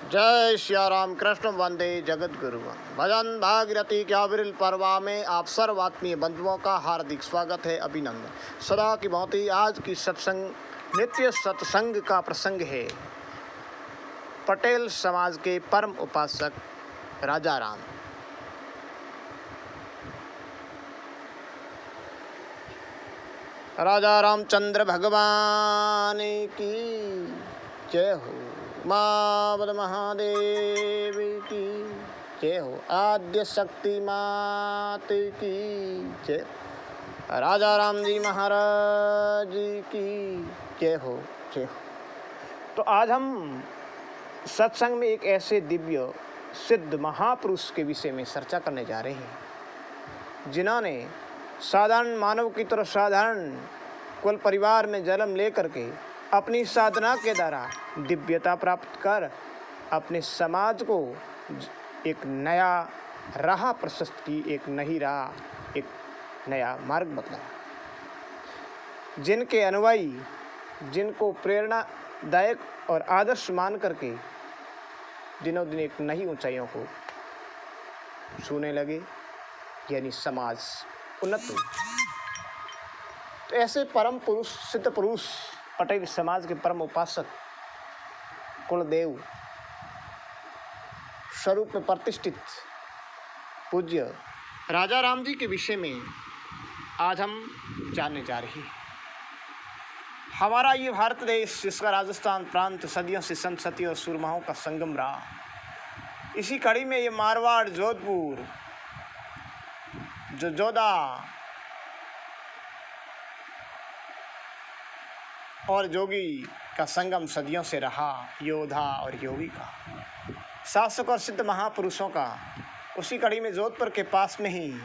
जय सिया राम कृष्ण वंदे जगत गुरु भजन भागीरथी क्या विरल परवा में आप सर्व आत्मीय बंधुओं का हार्दिक स्वागत है, अभिनंदन। सदा की भांति आज की सत्संग नित्य सत्संग का प्रसंग है। पटेल समाज के परम उपासक राजा राम। राजा रामचंद्र भगवान की जय हो। माँ महादेव की जय हो। आद्य शक्ति मात की जय। राजा राम जी महाराज की जय हो जय हो। तो आज हम सत्संग में एक ऐसे दिव्य सिद्ध महापुरुष के विषय में चर्चा करने जा रहे हैं, जिन्होंने साधारण मानव की तरह साधारण कुल परिवार में जन्म लेकर के अपनी साधना के द्वारा दिव्यता प्राप्त कर अपने समाज को एक नया राह प्रशस्त की, एक नई राह, एक नया मार्ग बतलाया। जिनके अनुयायी जिनको प्रेरणादायक और आदर्श मान करके दिनों दिन एक नई ऊंचाइयों को छूने लगे, यानी समाज उन्नत हुई। तो ऐसे परम पुरुष, सिद्ध पुरुष, पटेल समाज के परम उपासक, कुलदेव स्वरूप में प्रतिष्ठित पूज्य राजा राम जी के विषय में आज हम जानने जा रहे हैं। हमारा ये भारत देश, इसका राजस्थान प्रांत सदियों से संत सती और सूरमाओं का संगम रहा। इसी कड़ी में ये मारवाड़, जोधपुर, जो जोधा और जोगी का संगम सदियों से रहा, योधा और योगी का, शासक और सिद्ध महापुरुषों का। उसी कड़ी में जोधपुर के पास में ही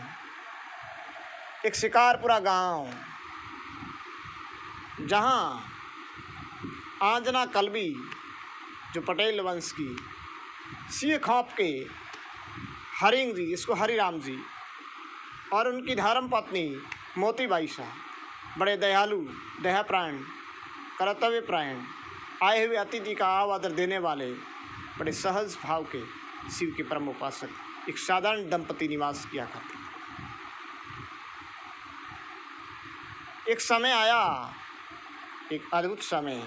एक शिकारपुरा गांव, जहां आंजना कलबी जो पटेल वंश की सिंह खौफ के हरिंग जी, जिसको हरिराम जी, और उनकी धर्म पत्नी मोतीबाई शाह बड़े दयालु, दयाप्राण, कर्तव्य प्राण, आए हुए अतिथि का आदर देने वाले, बड़े सहज भाव के शिव के परम उपासक एक साधारण दंपति निवास किया करते। एक समय आया, एक अद्भुत समय,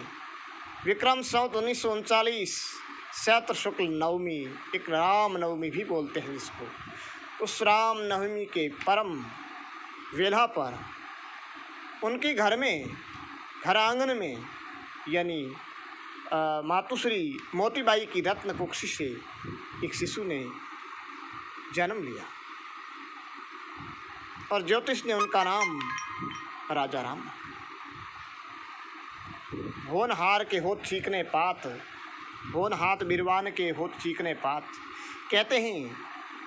विक्रम संवत 1939 चैत्र शुक्ल नवमी, एक राम नवमी भी बोलते हैं जिसको। उस राम नवमी के परम वेला पर उनके घर में, घर आंगन में, यानी मातुश्री मोतीबाई की रत्न कुक्षी से एक शिशु ने जन्म लिया और ज्योतिष ने उनका नाम राजा राम। होनहार के होत चीकने पात, होन हाथ बिरवान के होत चीकने पात। कहते हैं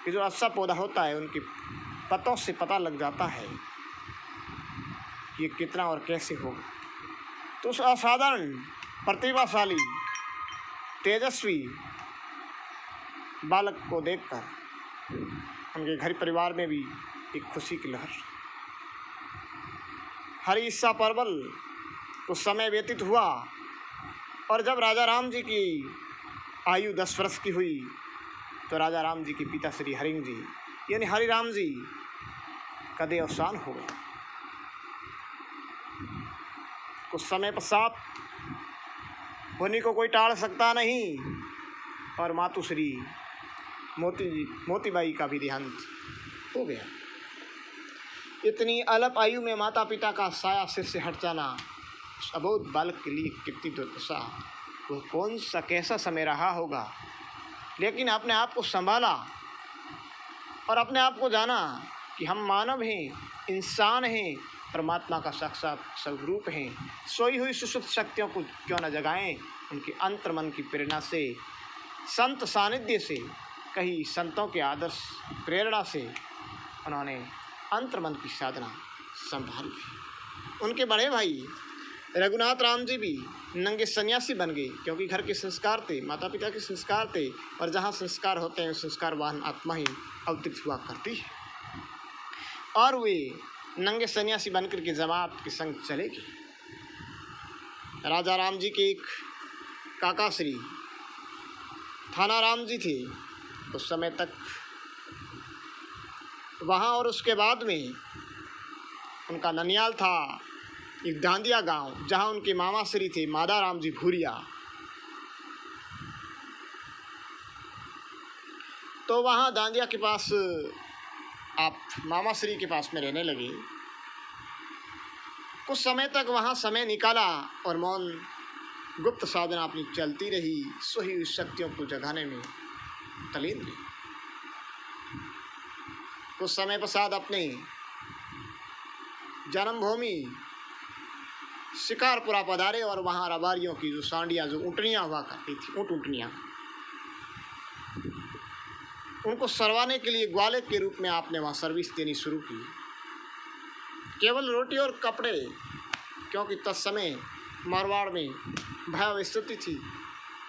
कि जो अच्छा पौधा होता है, उनके पत्तों से पता लग जाता है ये कितना और कैसे होगा। तो उस असाधारण, प्रतिभाशाली, तेजस्वी बालक को देखकर उनके घर परिवार में भी एक खुशी की लहर। हरि ईसा परवल कुछ समय व्यतीत हुआ और जब राजा राम जी की आयु 10 वर्ष की हुई तो राजा राम जी के पिता श्री हरिंग जी, यानी हरिराम जी, का देहावसान हो गया। कुछ समय पश्चात होने को कोई टाल सकता नहीं और मातुश्री मोतीबाई का भी देहांत हो गया। इतनी अल्प आयु में माता पिता का साया सिर से हट जाना उस अबोध बालक के लिए कितनी दुर्दशा, वो कौन सा कैसा समय रहा होगा। लेकिन अपने आप को संभाला और अपने आप को जाना कि हम मानव हैं, इंसान हैं, परमात्मा का साक्षात स्वरूप हैं। सोई हुई सुषुप्त शक्तियों को क्यों न जगाएं। उनके अंतर्मन की प्रेरणा से, संत सानिध्य से, कई संतों के आदर्श प्रेरणा से उन्होंने अंतर्मन की साधना संभाली। उनके बड़े भाई रघुनाथ राम जी भी नंगे सन्यासी बन गए, क्योंकि घर के संस्कार थे, माता पिता के संस्कार थे, और जहाँ संस्कार होते हैं संस्कार वाहन आत्मा ही अवतरित हुआ करती है। और वे नंगे सन्यासी बनकर के जमात के संग चले गए। राजा राम जी के एक काका श्री थानाराम जी थे उस समय तक वहाँ, और उसके बाद में उनका ननियाल था एक दांदिया गांव, जहाँ उनके मामा श्री थे मादाराम जी भूरिया। तो वहाँ दांदिया के पास आप मामा श्री के पास में रहने लगे। कुछ समय तक वहाँ समय निकाला और मौन गुप्त साधना अपनी चलती रही, सोई हुई शक्तियों को जगाने में तल्लीन रही। कुछ समय पश्चात अपने जन्मभूमि शिकारपुरा पधारे और वहाँ रबारियों की जो सांडियाँ, जो ऊँटनियाँ हुआ करती थी, ऊँटनियाँ, उनको सरवाने के लिए ग्वाले के रूप में आपने वहाँ सर्विस देनी शुरू की। केवल रोटी और कपड़े, क्योंकि तत्समय मारवाड़ में भयावह स्थिति थी,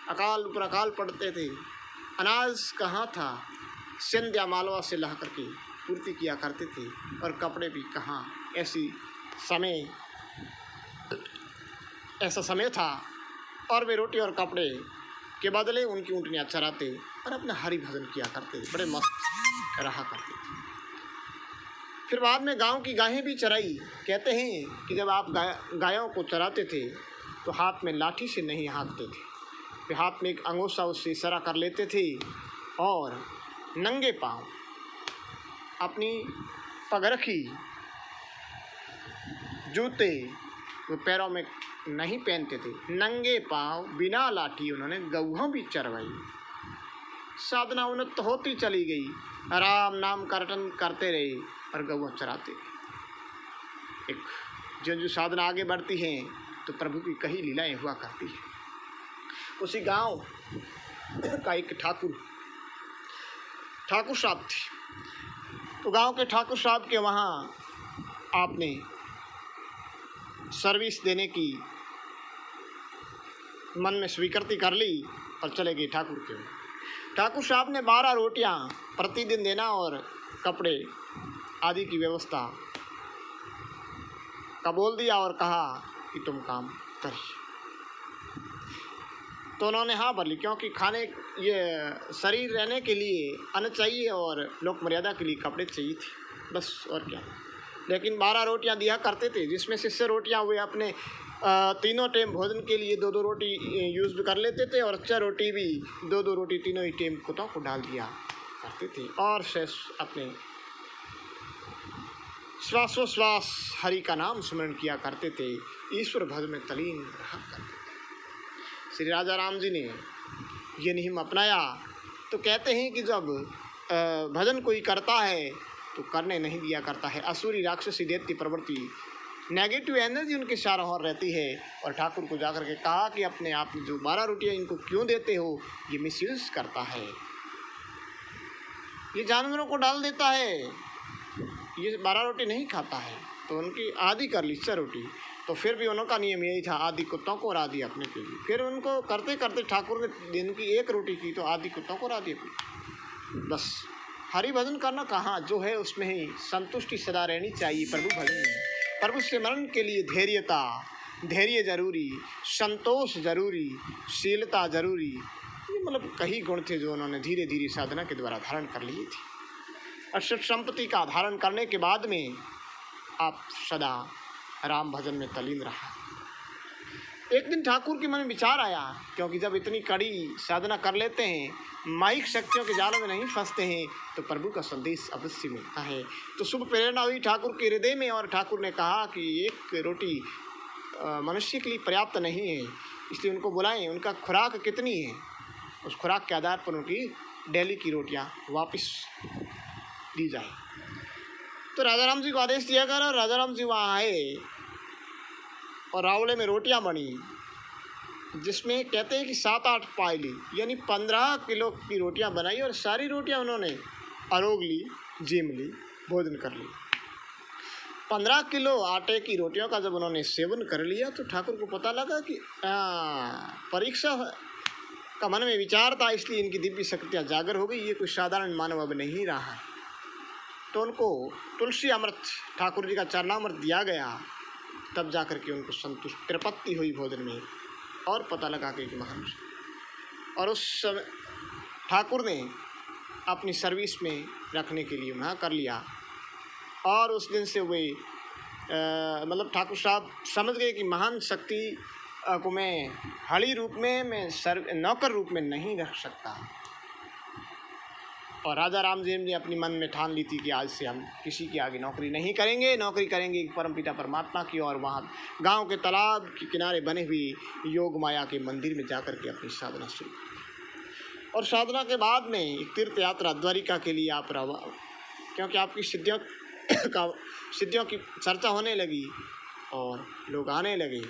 अकाल ऊपर अकाल पड़ते थे, अनाज कहाँ था, सिंध या मालवा से ला करके पूर्ति किया करते थे, और कपड़े भी कहाँ। ऐसा समय था और वे रोटी और कपड़े के बदले उनकी ऊँटनियाँ चराते और अपना हरि भजन किया करते थे, बड़े मस्त रहा करते थे। फिर बाद में गांव की गायें भी चराई। कहते हैं कि जब आप गायों को चराते थे तो हाथ में लाठी से नहीं हाँकते थे, वे हाथ में एक अंगूठा उससे इशारा कर लेते थे और नंगे पांव अपनी पगरखी जूते वो पैरों में नहीं पहनते थे, नंगे पांव बिना लाठी उन्होंने गौहों भी चरवाई। साधना उन्नत होती चली गई, राम नाम कीर्तन करते रहे और गौवा चराते। एक जो साधना आगे बढ़ती है तो प्रभु की कई लीलाएं हुआ करती है। उसी गांव का एक ठाकुर साहब थे। तो गांव के ठाकुर साहब के वहाँ आपने सर्विस देने की मन में स्वीकृति कर ली और चले गए ठाकुर के। ठाकुर साहब ने 12 रोटियां प्रतिदिन देना और कपड़े आदि की व्यवस्था का बोल दिया और कहा कि तुम काम करिए। तो उन्होंने हाँ भर ली, क्योंकि खाने ये शरीर रहने के लिए अन्न चाहिए और लोक मर्यादा के लिए कपड़े चाहिए थे, बस और क्या। लेकिन 12 रोटियां दिया करते थे, जिसमें से 6 रोटियां हुए अपने तीनों टाइम भोजन के लिए 2-2 रोटी यूज़ कर लेते थे, और 6 रोटी भी 2-2 रोटी तीनों ही टाइम कुत्तों को डाल दिया करते थे, और शेष अपने श्वासोश्वास हरि का नाम स्मरण किया करते थे, ईश्वर भजन में तलीन रहा करते थे। श्री राजा राम जी ने ये नियम अपनाया। तो कहते हैं कि जब भजन कोई करता है तो करने नहीं दिया करता है। असुरी राक्षसी दैत्य प्रवृत्ति, नेगेटिव एनर्जी उनके चारों ओर रहती है। और ठाकुर को जाकर के कहा कि अपने आप जो 12 रोटियां इनको क्यों देते हो, ये मिसयूज करता है, ये जानवरों को डाल देता है, ये 12 रोटी नहीं खाता है। तो उनकी आधी कर ली 6 रोटी। तो फिर भी उनका नियम यही था, आधी कुत्तों को और आधी अपने के लिए। फिर उनको करते करते ठाकुर ने दिन की 1 रोटी की तो आधी कुत्तों को और आधी अपनी। बस हरि भजन करना कहाँ, जो है उसमें ही संतुष्टि सदा रहनी चाहिए। प्रभु भजन में प्रभु सिमरन के लिए धैर्य जरूरी, संतोष जरूरी, शीलता जरूरी, ये मतलब कई गुण थे जो उन्होंने धीरे धीरे साधना के द्वारा धारण कर लिए थे। अक्षत संपत्ति का धारण करने के बाद में आप सदा राम भजन में तल्लीन रहा। एक दिन ठाकुर के मन में विचार आया, क्योंकि जब इतनी कड़ी साधना कर लेते हैं, माइक शक्तियों के जालों में नहीं फंसते हैं, तो प्रभु का संदेश अवश्य मिलता है। तो शुभ प्रेरणा हुई ठाकुर के हृदय में, और ठाकुर ने कहा कि 1 रोटी मनुष्य के लिए पर्याप्त नहीं है, इसलिए उनको बुलाएं। उनका खुराक कितनी है, उस खुराक के आधार पर उनकी डेली की रोटियां वापस दी जाए। तो राजा राम जी को आदेश दिया गया और राजा राम जी वहाँ आए और रावले में रोटियां बनी, जिसमें कहते हैं कि 7-8 पायली यानी 15 किलो की रोटियां बनाई, और सारी रोटियां उन्होंने अरोग ली, जिम ली, भोजन कर ली। 15 किलो आटे की रोटियों का जब उन्होंने सेवन कर लिया तो ठाकुर को पता लगा कि परीक्षा का मन में विचार था, इसलिए इनकी दिव्य शक्तियाँ जागर हो गई, ये कोई साधारण मानव अब नहीं रहा है। तो उनको तुलसी अमृत, ठाकुर जी का चरणामृत दिया गया, तब जाकर के उनको संतुष्ट तृप्ति हुई भोजन में, और पता लगा कि महान। और उस समय ठाकुर ने अपनी सर्विस में रखने के लिए वहाँ कर लिया। और उस दिन से वे मतलब ठाकुर साहब समझ गए कि महान शक्ति को मैं हड़ी रूप में, मैं नौकर रूप में नहीं रख सकता। और राजा रामदेव ने अपनी मन में ठान ली थी कि आज से हम किसी के आगे नौकरी नहीं करेंगे, नौकरी करेंगे परमपिता परमात्मा की। और वहाँ गांव के तालाब के किनारे बने हुए योग माया के मंदिर में जाकर के अपनी साधना शुरू की। और साधना के बाद में एक तीर्थ यात्रा द्वारिका के लिए आप रवा, क्योंकि आपकी सिद्धियों की चर्चा होने लगी और लोग आने लगे।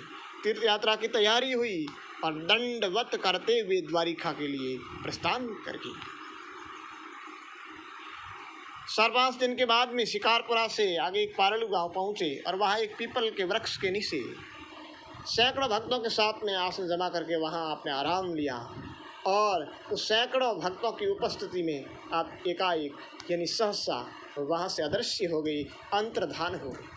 तीर्थ यात्रा की तैयारी हुई और दंडवत करते हुए द्वारिका के लिए प्रस्थान कर गई। 4-5 दिन के बाद में शिकारपुरा से आगे एक पारलू गांव पहुंचे और वहां एक पीपल के वृक्ष के नीचे सैकड़ों भक्तों के साथ में आसन जमा करके वहां आपने आराम लिया। और उस सैकड़ों भक्तों की उपस्थिति में आप एकाएक यानी सहसा वहां से अदृश्य हो गई, अंतर्धान हो गई।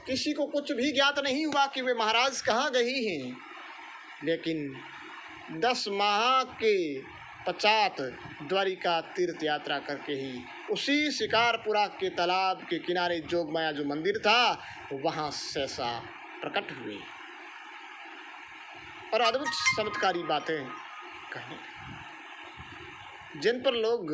किसी को कुछ भी ज्ञात नहीं हुआ कि वे महाराज कहाँ गई हैं, लेकिन 10 माह के पश्चात द्वारिका तीर्थ यात्रा करके ही उसी शिकारपुरा के तालाब के किनारे जोगमाया जो मंदिर था वहाँ सहसा प्रकट हुए और अद्भुत चमत्कारी बातें कहने, जिन पर लोग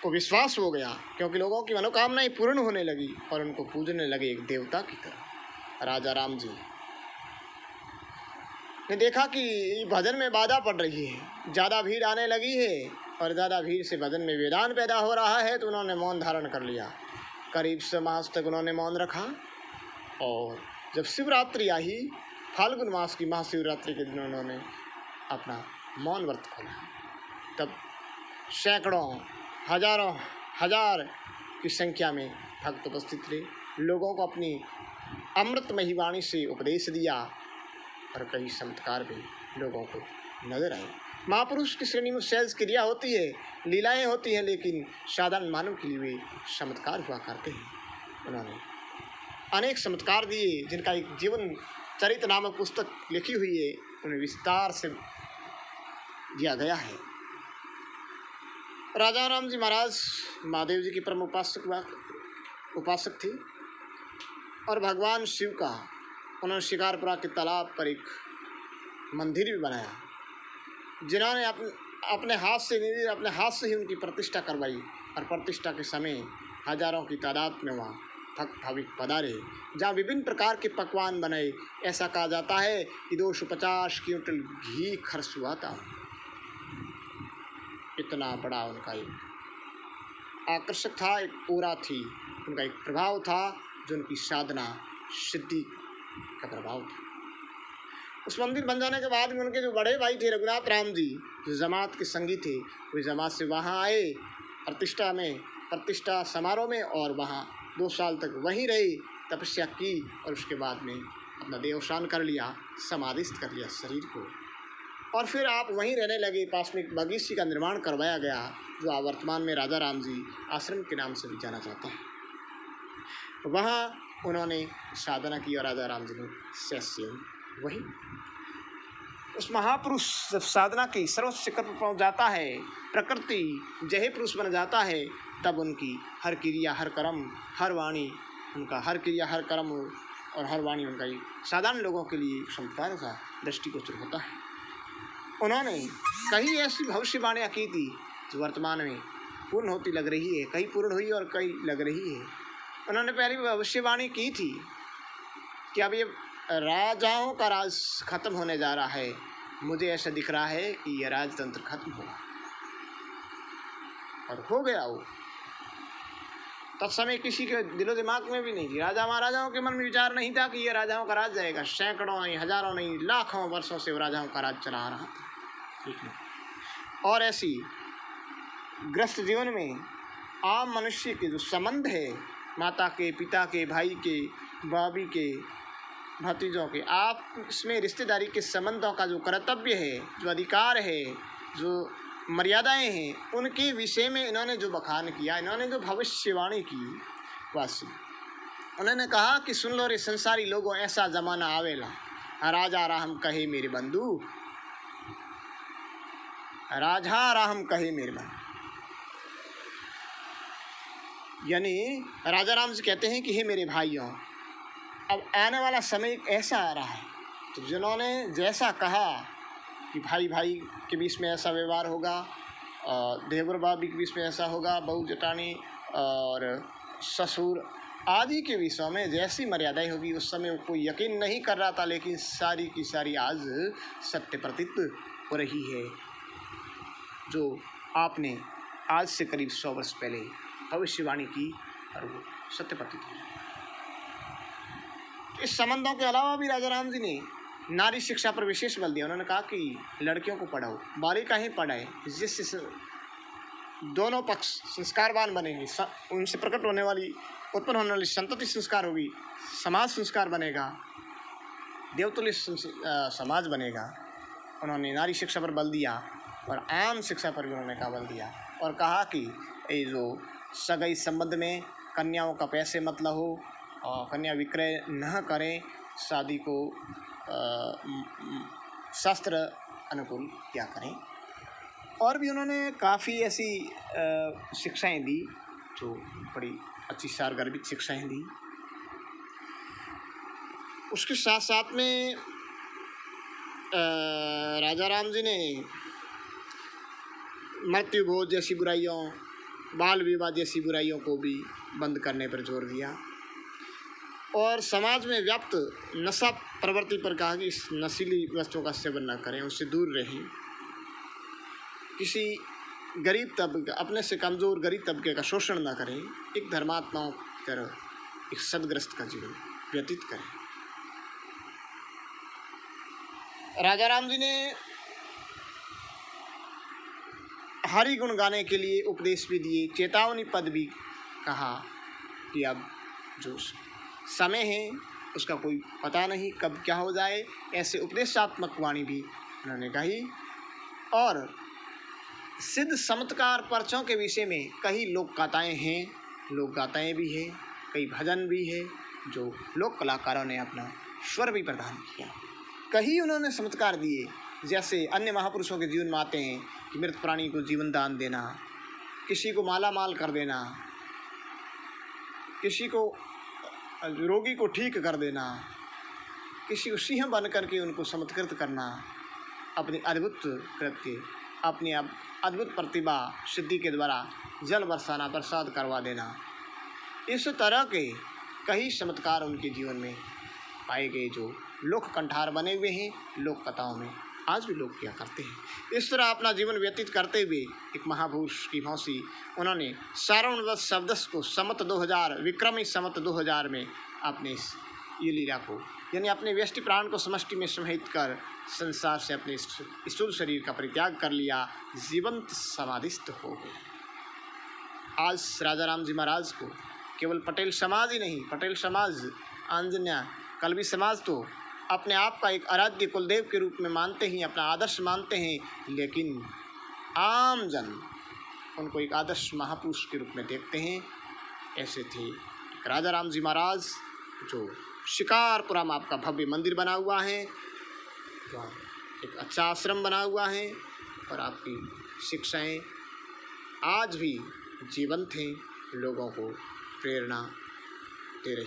को विश्वास हो गया, क्योंकि लोगों की मनोकामनाएं पूर्ण होने लगी और उनको पूजने लगे एक देवता की तरह। राजा राम जी ने देखा कि भजन में बाधा पड़ रही है, ज़्यादा भीड़ आने लगी है और ज़्यादा भीड़ से भजन में वेदान पैदा हो रहा है, तो उन्होंने मौन धारण कर लिया। करीब 6 मास तक उन्होंने मौन रखा। और जब शिवरात्रि आई, फाल्गुन मास की महाशिवरात्रि के दिन उन्होंने अपना मौन व्रत खोला। तब सैकड़ों हजारों हजार की संख्या में भक्त उपस्थित थे। लोगों को अपनी अमृतमयी वाणी से उपदेश दिया और कई चमत्कार भी लोगों को नजर आए। महापुरुष की श्रेणी में सहज क्रिया होती है, लीलाएं होती हैं, लेकिन साधारण मानव के लिए वे चमत्कार हुआ करते हैं। उन्होंने अनेक चमत्कार दिए, जिनका एक जीवन चरित्र नामक पुस्तक लिखी हुई है, उन्हें विस्तार से दिया गया है। राजा राम जी महाराज महादेव जी की परम उपासक थे और भगवान शिव का उन्होंने शिकारपुरा के तालाब पर एक मंदिर भी बनाया, जिन्होंने अपने हाथ से ही उनकी प्रतिष्ठा करवाई। और प्रतिष्ठा के समय हजारों की तादाद में वहाँ भक्त भाविक पधारे, जहाँ विभिन्न प्रकार के पकवान बने। ऐसा कहा जाता है कि 250 क्विंटल घी खर्च हुआ था। इतना बड़ा उनका एक आकर्षक था, एक पूरा थी, उनका एक प्रभाव था, जो उनकी साधना सिद्धि का प्रभाव था। उस मंदिर बन जाने के बाद में उनके जो बड़े भाई थे रघुनाथ राम जी, जो जमात के संगी थे, वे जमात से वहाँ आए प्रतिष्ठा समारोह में, और वहाँ 2 साल तक वहीं रहे, तपस्या की और उसके बाद में अपना देवसान कर लिया, समाधिस्थ कर लिया शरीर को। और फिर आप वहीं रहने लगे। पास में एक बगीचे का निर्माण करवाया गया, जो वर्तमान में राजा राम जी आश्रम के नाम से भी जाना जाता है। वहाँ उन्होंने साधना की और राजा राम जी ने शिष्य वही। उस महापुरुष जब साधना की सर्वोच्च शिखर पर पहुँच जाता है, प्रकृति जय पुरुष बन जाता है, तब उनकी हर क्रिया हर कर्म हर वाणी, उनका हर क्रिया हर कर्म और हर वाणी उनका ही साधारण लोगों के लिए चमत्कार सा दृष्टिगोचर होता है। उन्होंने कई ऐसी भविष्यवाणियाँ की थी जो वर्तमान में पूर्ण होती लग रही है, कई पूर्ण हुई और कई लग रही है। उन्होंने पहली भविष्यवाणी की थी कि अब ये राजाओं का राज खत्म होने जा रहा है, मुझे ऐसा दिख रहा है कि यह राजतंत्र खत्म होगा, और हो गया वो। तत्समय किसी के दिलो दिमाग में भी नहीं थी, राजा महाराजाओं के मन में विचार नहीं था कि यह राजाओं का राज जाएगा। सैकड़ों नहीं, हजारों नहीं, लाखों वर्षों से वो राजाओं का राज चला आ रहा था, ठीक है। और ऐसी ग्रस्त जीवन में आम मनुष्य के जो संबंध है, माता के, पिता के, भाई के, भाभी के, भतीजों के, आप इसमें रिश्तेदारी के संबंधों का जो कर्तव्य है, जो अधिकार है, जो मर्यादाएं हैं, उनके विषय में इन्होंने जो बखान किया, इन्होंने जो भविष्यवाणी की, वास्तव उन्होंने कहा कि सुन लो रे संसारी लोगों, ऐसा जमाना आवेला, राजा राम कहे मेरे बंधु, राजा राम कहे मेरे मन। यानी राजा राम जी कहते हैं कि हे मेरे भाइयों, अब आने वाला समय एक ऐसा आ रहा है तो जिन्होंने जैसा कहा कि भाई भाई के बीच में ऐसा व्यवहार होगा, देवर भाभी के बीच में ऐसा होगा, बहू जेठानी और ससुर आदि के विषयों में जैसी मर्यादाएं होगी उस समय कोई यकीन नहीं कर रहा था, लेकिन सारी की सारी आज सत्य प्रतीत हो रही है। जो आपने आज से करीब 100 वर्ष पहले भविष्यवाणी की और वो सत्य प्रतीत हुई। इस संबंधों के अलावा भी राजा राम जी ने नारी शिक्षा पर विशेष बल दिया। उन्होंने कहा कि लड़कियों को पढ़ाओ, बालिकाएं पढ़ाएं, जिससे दोनों पक्ष संस्कारवान बनेंगे, उनसे प्रकट होने वाली उत्पन्न होने वाली संतति संस्कार होगी, समाज संस्कार बनेगा, देवतुल्य समाज बनेगा। उन्होंने नारी शिक्षा पर बल दिया और आम शिक्षा पर भी उन्होंने का बल दिया और कहा कि ये जो सगाई संबंध में कन्याओं का पैसे मत लो और कन्या विक्रय न करें, शादी को शास्त्र अनुकूल क्या करें। और भी उन्होंने काफ़ी ऐसी शिक्षाएं दी जो बड़ी अच्छी सारगर्भित शिक्षाएं दी। उसके साथ साथ में राजा राम जी ने मृत्यु भोज जैसी बुराइयों, बाल विवाह जैसी बुराइयों को भी बंद करने पर जोर दिया और समाज में व्याप्त नशा प्रवृत्ति पर कहा कि इस नशीली वस्तुओं का सेवन न करें, उससे दूर रहें। किसी गरीब तबके, अपने से कमज़ोर गरीब तबके का शोषण न करें, एक धर्मात्माओं की तरह एक सदग्रस्त का जीवन व्यतीत करें। राजा राम जी ने हरि गुण गाने के लिए उपदेश भी दिए, चेतावनी पद भी कहा कि अब जो समय है उसका कोई पता नहीं कब क्या हो जाए, ऐसे उपदेशात्मक वाणी भी उन्होंने कही। और सिद्ध चमत्कार पर्चों के विषय में कई लोक गाथाएँ हैं, लोक गाथाएँ भी हैं, कई भजन भी है जो लोक कलाकारों ने अपना स्वर भी प्रदान किया। कई उन्होंने चमत्कार दिए, जैसे अन्य महापुरुषों के जीवन में आते हैं कि मृत प्राणी को जीवन दान देना, किसी को माला माल कर देना, किसी को रोगी को ठीक कर देना, किसी को सिंह बन करके उनको चमत्कृत करना, अपनी अद्भुत कृत्य, अपनी अद्भुत प्रतिभा सिद्धि के द्वारा जल बरसाना, प्रसाद करवा देना। इस तरह के कई चमत्कार उनके जीवन में पाए गए जो लोक कंठार बने हुए हैं, लोक कथाओं में आज भी लोग क्या करते हैं। इस तरह अपना जीवन व्यतीत करते हुए एक महापुरुष की भांति उन्होंने सारणवत शब्दस को संवत 2000 विक्रमी संवत 2000 में अपने ये लीला को, यानी अपने व्यष्टि प्राण को समष्टि में समाहित कर संसार से अपने स्थूल शरीर का परित्याग कर लिया, जीवंत समाधिस्थ हो गए। आज राजा राम जी महाराज को केवल पटेल समाज ही नहीं, पटेल समाज, आंजन्या कलवी समाज तो अपने आप का एक आराध्य कुलदेव के रूप में मानते हैं, अपना आदर्श मानते हैं, लेकिन आम जन उनको एक आदर्श महापुरुष के रूप में देखते हैं। ऐसे थे राजा राम जी महाराज जो शिकारपुरा में आपका भव्य मंदिर बना हुआ है, वहाँ एक अच्छा आश्रम बना हुआ है और आपकी शिक्षाएं आज भी जीवंत हैं, लोगों को प्रेरणा दे रही।